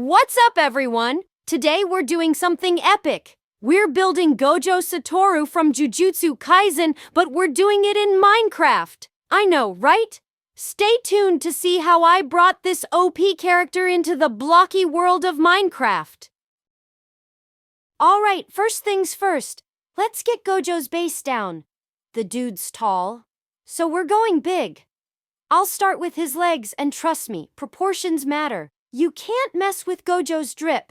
What's up, everyone? Today we're doing something epic. We're building Gojo Satoru from Jujutsu Kaisen, but we're doing it in Minecraft. I know, right? Stay tuned to see how I brought this OP character into the blocky world of Minecraft. Alright, first things first. Let's get Gojo's base down. The dude's tall, so we're going big. I'll start with his legs, and trust me, proportions matter. You can't mess with Gojo's drip.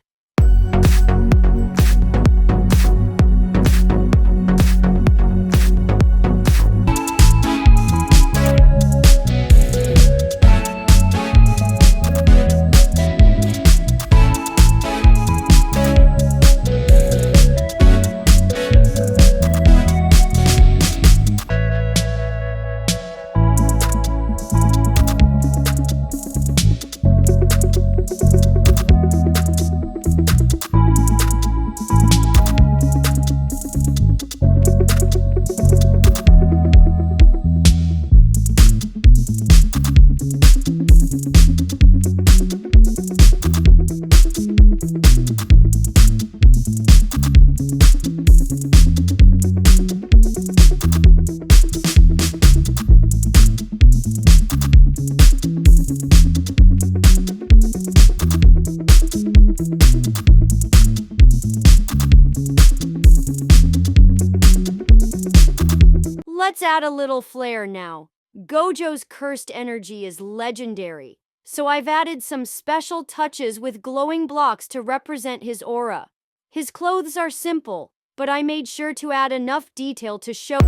Let's add a little flair now. Gojo's cursed energy is legendary, so I've added some special touches with glowing blocks to represent his aura. His clothes are simple, but I made sure to add enough detail to show